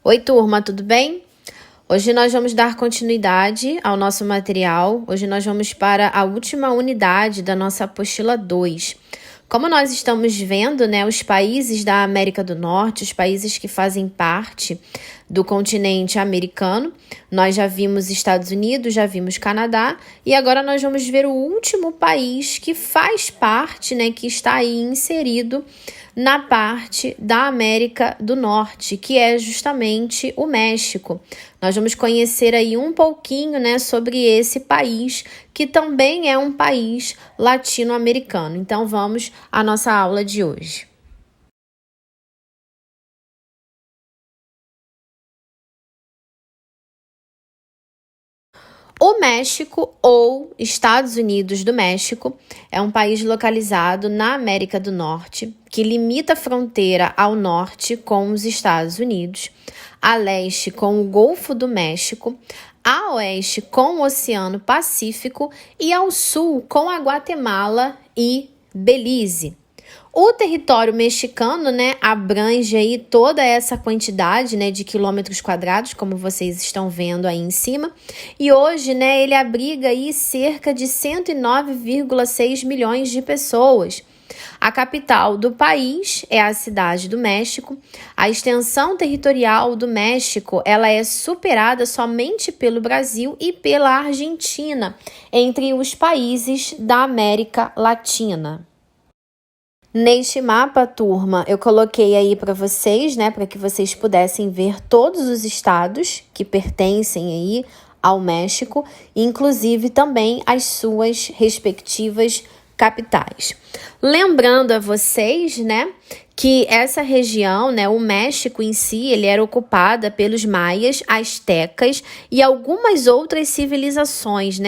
Oi, turma, tudo bem? Hoje nós vamos dar continuidade ao nosso material. Hoje nós vamos para a última unidade da nossa apostila 2. Como nós estamos vendo, os países da América do Norte, os países que fazem parte do continente americano, nós já vimos Estados Unidos, já vimos Canadá, e agora nós vamos ver o último país que faz parte, que está aí inserido na parte da América do Norte, que é justamente o México. Nós vamos conhecer aí um pouquinho, sobre esse país, que também é um país latino-americano. Então, vamos à nossa aula de hoje. O México, ou Estados Unidos do México, é um país localizado na América do Norte, que limita a fronteira ao norte com os Estados Unidos, a leste com o Golfo do México, a oeste com o Oceano Pacífico e ao sul com a Guatemala e Belize. O território mexicano, abrange aí toda essa quantidade, de quilômetros quadrados, como vocês estão vendo aí em cima. E hoje, ele abriga aí cerca de 109,6 milhões de pessoas. A capital do país é a Cidade do México. A extensão territorial do México, ela é superada somente pelo Brasil e pela Argentina, entre os países da América Latina. Neste mapa, turma, eu coloquei aí para vocês, para que vocês pudessem ver todos os estados que pertencem aí ao México, inclusive também as suas respectivas capitais. Lembrando a vocês, que essa região, o México em si, ele era ocupada pelos maias, astecas e algumas outras civilizações,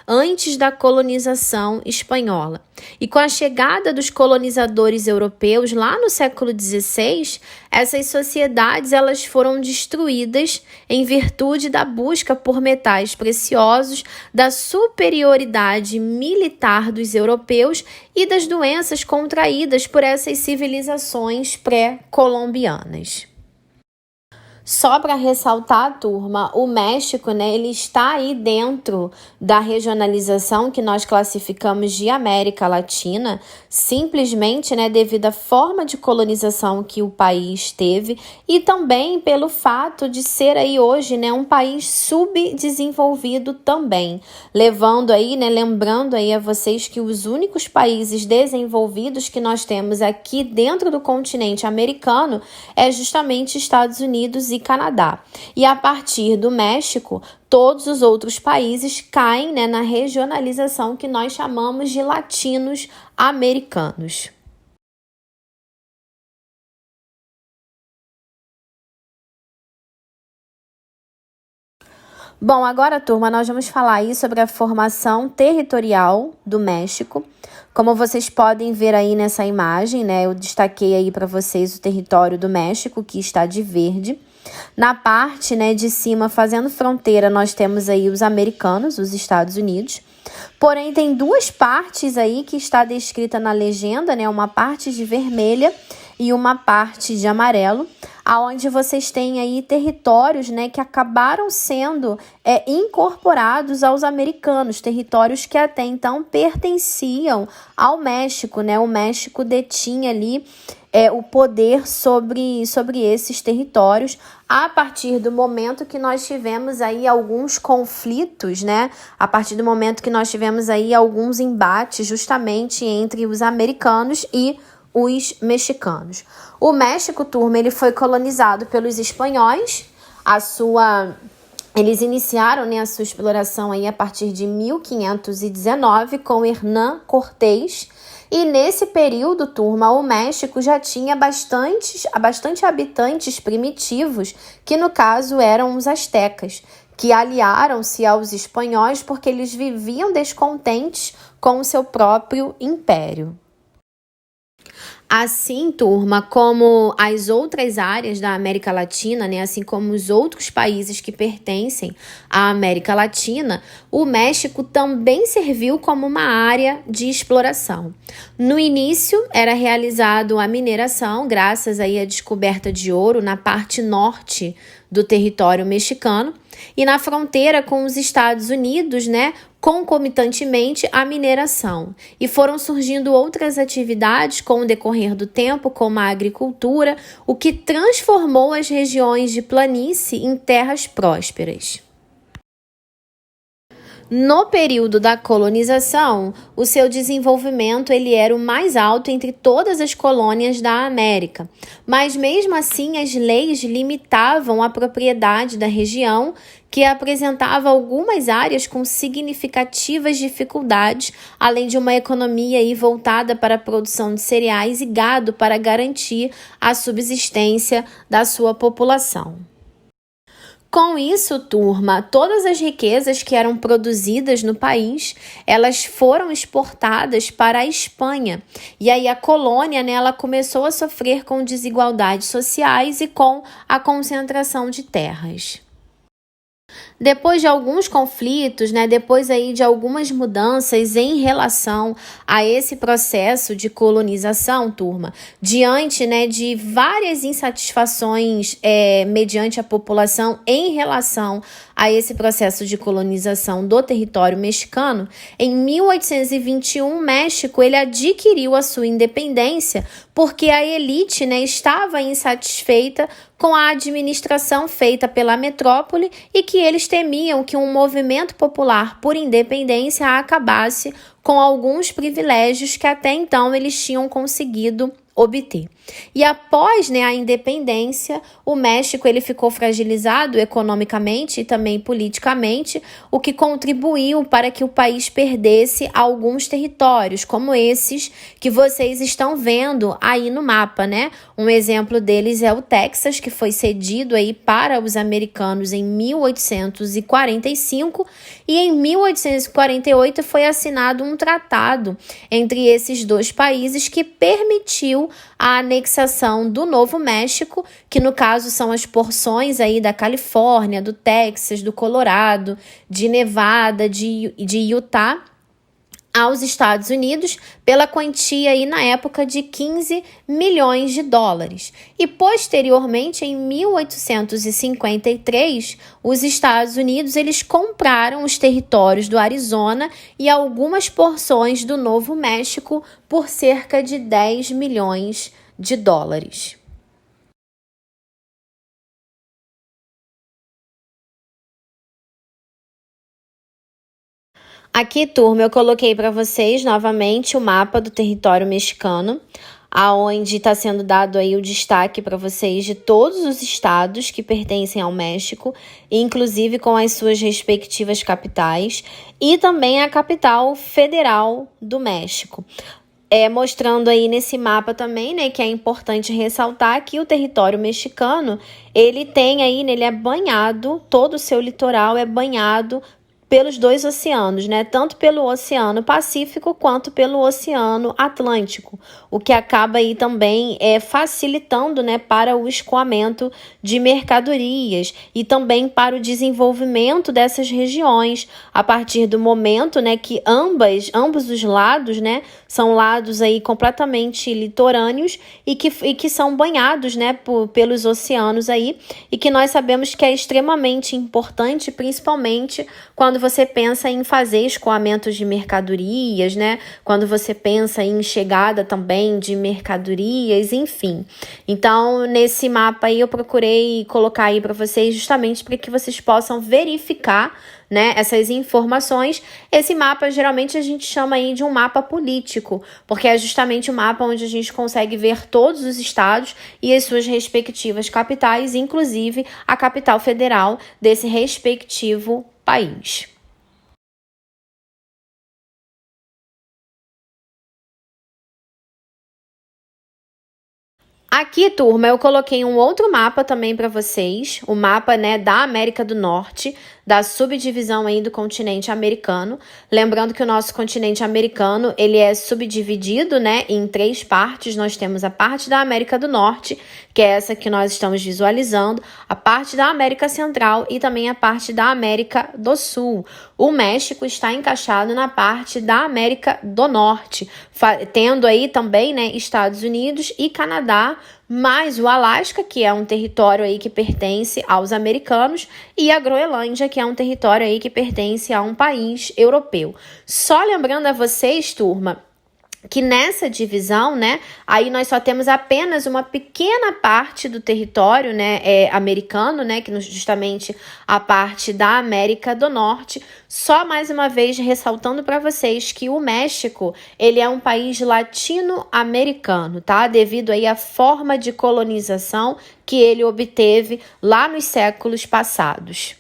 antes da colonização espanhola. E com a chegada dos colonizadores europeus lá no século XVI, essas sociedades elas foram destruídas em virtude da busca por metais preciosos, da superioridade militar dos europeus e das doenças contraídas por essas civilizações pré-colombianas. Só para ressaltar, turma, o México, ele está aí dentro da regionalização que nós classificamos de América Latina, simplesmente, devido à forma de colonização que o país teve e também pelo fato de ser aí hoje, um país subdesenvolvido também, lembrando aí a vocês que os únicos países desenvolvidos que nós temos aqui dentro do continente americano é justamente Estados Unidos e Canadá. E a partir do México, todos os outros países caem na regionalização que nós chamamos de latinos americanos. Bom, agora, turma, nós vamos falar aí sobre a formação territorial do México. Como vocês podem ver aí nessa imagem, eu destaquei aí para vocês o território do México, que está de verde. Na parte, de cima, fazendo fronteira, nós temos aí os americanos, os Estados Unidos. Porém, tem duas partes aí que está descrita na legenda, uma parte de vermelha e uma parte de amarelo, aonde vocês têm aí territórios, que acabaram sendo incorporados aos americanos, territórios que até então pertenciam ao México, O México detinha ali o poder sobre esses territórios a partir do momento que nós tivemos aí alguns conflitos, A partir do momento que nós tivemos aí alguns embates justamente entre os americanos e os mexicanos. O México, turma, ele foi colonizado pelos espanhóis. Eles iniciaram a sua exploração aí a partir de 1519 com Hernán Cortés. E nesse período, turma, o México já tinha bastante habitantes primitivos, que no caso eram os astecas, que aliaram-se aos espanhóis porque eles viviam descontentes com o seu próprio império. Assim, turma, como as outras áreas da América Latina, né, assim como os outros países que pertencem à América Latina, o México também serviu como uma área de exploração. No início, era realizado a mineração, graças aí à descoberta de ouro na parte norte do território mexicano, e na fronteira com os Estados Unidos, né, concomitantemente à mineração. E foram surgindo outras atividades com o decorrer do tempo, como a agricultura, o que transformou as regiões de planície em terras prósperas. No período da colonização, o seu desenvolvimento ele era o mais alto entre todas as colônias da América, mas mesmo assim as leis limitavam a propriedade da região, que apresentava algumas áreas com significativas dificuldades, além de uma economia aí voltada para a produção de cereais e gado para garantir a subsistência da sua população. Com isso, turma, todas as riquezas que eram produzidas no país, elas foram exportadas para a Espanha. E aí a colônia, né, ela começou a sofrer com desigualdades sociais e com a concentração de terras. Depois de alguns conflitos, né, depois aí de algumas mudanças em relação a esse processo de colonização, turma, diante, né, de várias insatisfações mediante a população em relação a esse processo de colonização do território mexicano, em 1821, México ele adquiriu a sua independência porque a elite, né, estava insatisfeita com a administração feita pela metrópole e que eles temiam que um movimento popular por independência acabasse com alguns privilégios que até então eles tinham conseguido obter. E após, né, a independência, o México ele ficou fragilizado economicamente e também politicamente, o que contribuiu para que o país perdesse alguns territórios, como esses que vocês estão vendo aí no mapa, né? Um exemplo deles é o Texas, que foi cedido aí para os americanos em 1845 e em 1848 foi assinado um tratado entre esses dois países que permitiu a anexação do Novo México, que no caso são as porções aí da Califórnia, do Texas, do Colorado, de Nevada, de Utah, aos Estados Unidos pela quantia aí na época de 15 milhões de dólares. E posteriormente, em 1853, os Estados Unidos eles compraram os territórios do Arizona e algumas porções do Novo México por cerca de 10 milhões de dólares. Aqui, turma, eu coloquei para vocês novamente o mapa do território mexicano, aonde está sendo dado aí o destaque para vocês de todos os estados que pertencem ao México, inclusive com as suas respectivas capitais, e também a capital federal do México. Mostrando aí nesse mapa também, né, que é importante ressaltar que o território mexicano, ele tem aí, né, ele é banhado, todo o seu litoral é banhado pelos dois oceanos, né? Tanto pelo Oceano Pacífico quanto pelo Oceano Atlântico, o que acaba aí também facilitando, né, para o escoamento de mercadorias e também para o desenvolvimento dessas regiões a partir do momento, né, que ambos os lados, né, são lados aí completamente litorâneos e que são banhados, né, pelos oceanos aí e que nós sabemos que é extremamente importante, principalmente quando você pensa em fazer escoamentos de mercadorias, né? Quando você pensa em chegada também de mercadorias, enfim. Então, nesse mapa aí eu procurei colocar aí para vocês justamente para que vocês possam verificar, né, essas informações. Esse mapa geralmente a gente chama aí de um mapa político, porque é justamente o mapa onde a gente consegue ver todos os estados e as suas respectivas capitais, inclusive a capital federal desse respectivo país. Aqui, turma, eu coloquei um outro mapa também para vocês, o mapa, né, da América do Norte, da subdivisão aí do continente americano. Lembrando que o nosso continente americano, ele é subdividido, né, em 3 partes. Nós temos a parte da América do Norte, que é essa que nós estamos visualizando, a parte da América Central e também a parte da América do Sul. O México está encaixado na parte da América do Norte, tendo aí também, né, Estados Unidos e Canadá, mais o Alasca, que é um território aí que pertence aos americanos, e a Groenlândia, que é um território aí que pertence a um país europeu. Só lembrando a vocês, turma, que nessa divisão, né, aí nós só temos apenas uma pequena parte do território, né, americano, né, que justamente a parte da América do Norte. Só mais uma vez ressaltando para vocês que o México, ele é um país latino-americano, tá? Devido aí à forma de colonização que ele obteve lá nos séculos passados.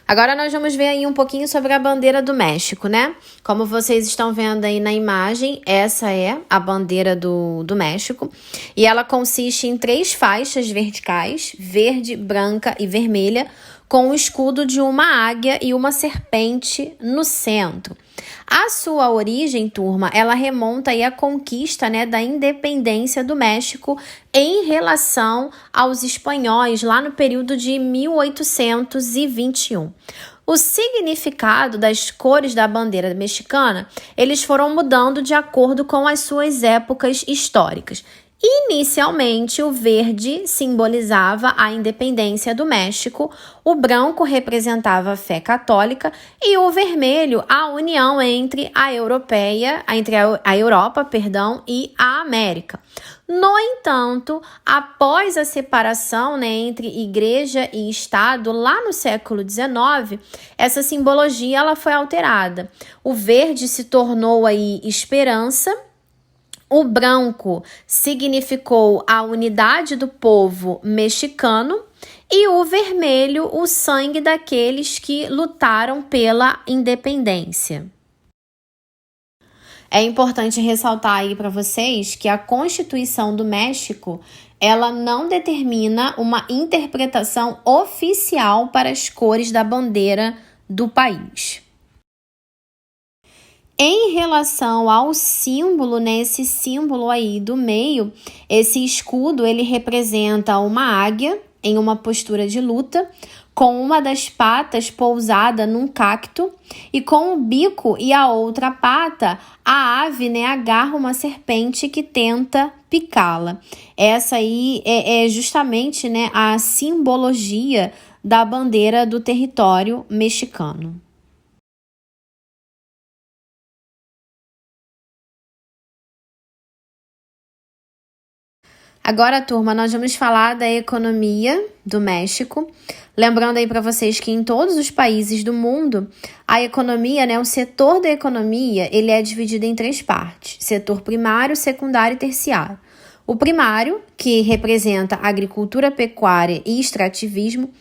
Agora nós vamos ver aí um pouquinho sobre a bandeira do México, né? Como vocês estão vendo aí na imagem, essa é a bandeira do México. E ela consiste em 3 faixas verticais, verde, branca e vermelha, com o escudo de uma águia e uma serpente no centro. A sua origem, turma, ela remonta aí à conquista, né, da independência do México em relação aos espanhóis lá no período de 1821. O significado das cores da bandeira mexicana, eles foram mudando de acordo com as suas épocas históricas. Inicialmente, o verde simbolizava a independência do México, o branco representava a fé católica e o vermelho a união entre a Europa, e a América. No entanto, após a separação, né, entre igreja e Estado, lá no século XIX, essa simbologia ela foi alterada. O verde se tornou aí esperança. O branco significou a unidade do povo mexicano e o vermelho, o sangue daqueles que lutaram pela independência. É importante ressaltar aí para vocês que a Constituição do México, ela não determina uma interpretação oficial para as cores da bandeira do país. Em relação ao símbolo, né, esse símbolo aí do meio, esse escudo, ele representa uma águia em uma postura de luta, com uma das patas pousada num cacto e com o bico e a outra pata, a ave, né, agarra uma serpente que tenta picá-la. Essa aí é justamente, né, a simbologia da bandeira do território mexicano. Agora, turma, nós vamos falar da economia do México. Lembrando aí para vocês que em todos os países do mundo, a economia, né, o setor da economia, ele é dividido em 3 partes: setor primário, secundário e terciário. O primário, que representa agricultura, pecuária e extrativismo.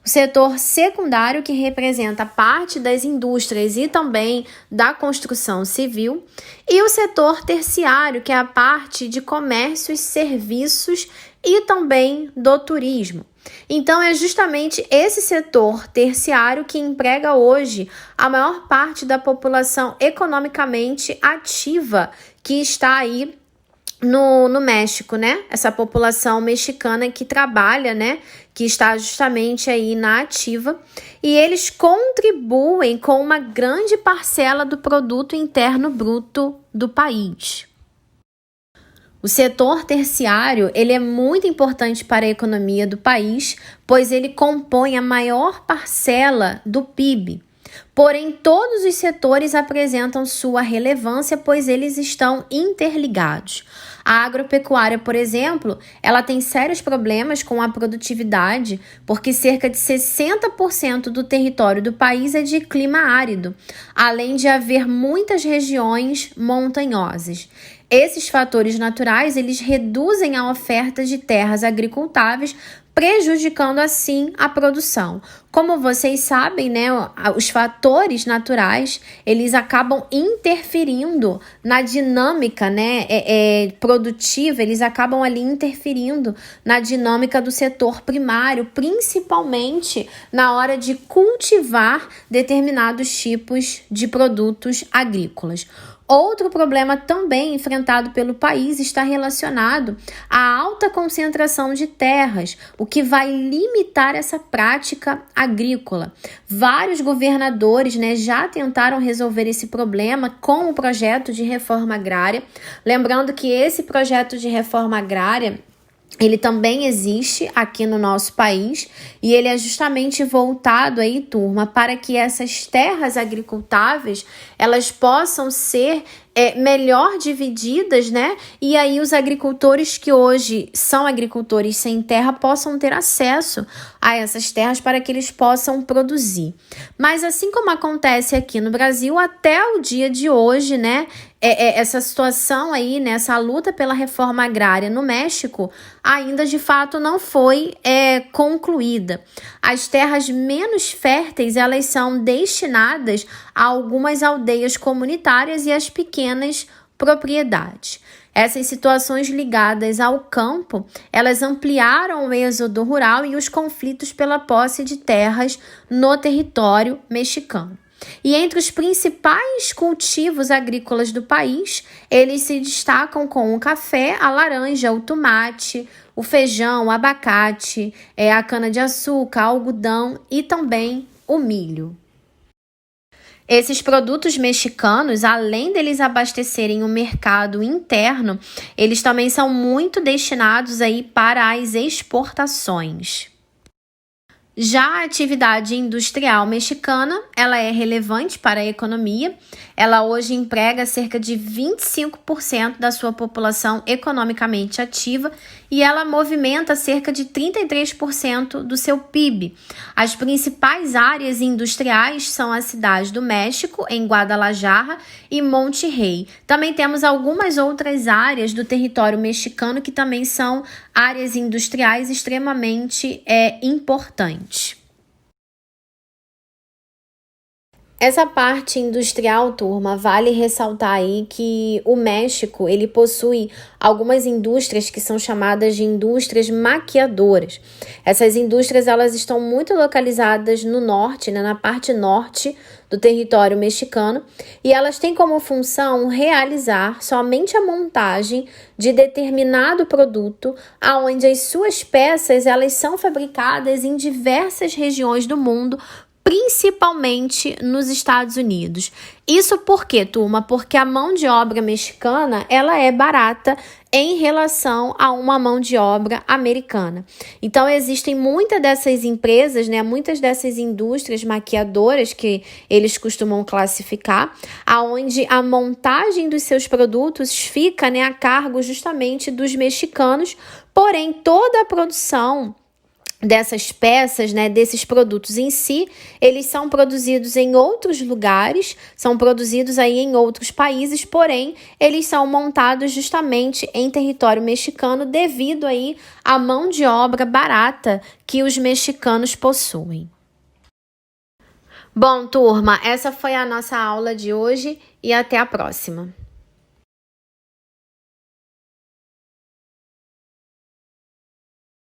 O setor secundário, que representa parte das indústrias e também da construção civil. E o setor terciário, que é a parte de comércios, serviços e também do turismo. Então, é justamente esse setor terciário que emprega hoje a maior parte da população economicamente ativa que está aí no México, né? Essa população mexicana que trabalha, né? Que está justamente aí na ativa. E eles contribuem com uma grande parcela do produto interno bruto do país. O setor terciário, ele é muito importante para a economia do país, pois ele compõe a maior parcela do PIB. Porém, todos os setores apresentam sua relevância, pois eles estão interligados. A agropecuária, por exemplo, ela tem sérios problemas com a produtividade, porque cerca de 60% do território do país é de clima árido, além de haver muitas regiões montanhosas. Esses fatores naturais, eles reduzem a oferta de terras agricultáveis, prejudicando assim a produção. Como vocês sabem, né, os fatores naturais, eles acabam interferindo na dinâmica, né, produtiva, eles acabam ali interferindo na dinâmica do setor primário, principalmente na hora de cultivar determinados tipos de produtos agrícolas. Outro problema também enfrentado pelo país está relacionado à alta concentração de terras, o que vai limitar essa prática agrícola. Vários governadores, né, já tentaram resolver esse problema com o projeto de reforma agrária. Lembrando que esse projeto de reforma agrária ele também existe aqui no nosso país e ele é justamente voltado aí, turma, para que essas terras agricultáveis, elas possam ser melhor divididas, né? E aí os agricultores que hoje são agricultores sem terra possam ter acesso a essas terras para que eles possam produzir. Mas assim como acontece aqui no Brasil, até o dia de hoje, né? Essa situação aí, né, essa luta pela reforma agrária no México ainda de fato não foi concluída. As terras menos férteis, elas são destinadas a algumas aldeias comunitárias e às pequenas propriedades. Essas situações ligadas ao campo, elas ampliaram o êxodo rural e os conflitos pela posse de terras no território mexicano. E entre os principais cultivos agrícolas do país, eles se destacam com o café, a laranja, o tomate, o feijão, o abacate, a cana-de-açúcar, algodão e também o milho. Esses produtos mexicanos, além deles abastecerem o mercado interno, eles também são muito destinados aí para as exportações. Já a atividade industrial mexicana, ela é relevante para a economia. Ela hoje emprega cerca de 25% da sua população economicamente ativa e ela movimenta cerca de 33% do seu PIB. As principais áreas industriais são a cidade do México, em Guadalajara e Monterrey. Também temos algumas outras áreas do território mexicano que também são áreas industriais extremamente importantes. Essa parte industrial, turma, vale ressaltar aí que o México, ele possui algumas indústrias que são chamadas de indústrias maquiadoras. Essas indústrias, elas estão muito localizadas no norte, né, na parte norte do território mexicano, e elas têm como função realizar somente a montagem de determinado produto, aonde as suas peças, elas são fabricadas em diversas regiões do mundo, principalmente nos Estados Unidos. Isso por quê, turma? Porque a mão de obra mexicana, ela é barata em relação a uma mão de obra americana. Então, existem muitas dessas empresas, né, muitas dessas indústrias maquiadoras que eles costumam classificar, aonde a montagem dos seus produtos fica, né, a cargo justamente dos mexicanos, porém, toda a produção dessas peças, né, desses produtos em si, eles são produzidos em outros lugares, são produzidos aí em outros países, porém, eles são montados justamente em território mexicano devido aí à mão de obra barata que os mexicanos possuem. Bom, turma, essa foi a nossa aula de hoje e até a próxima.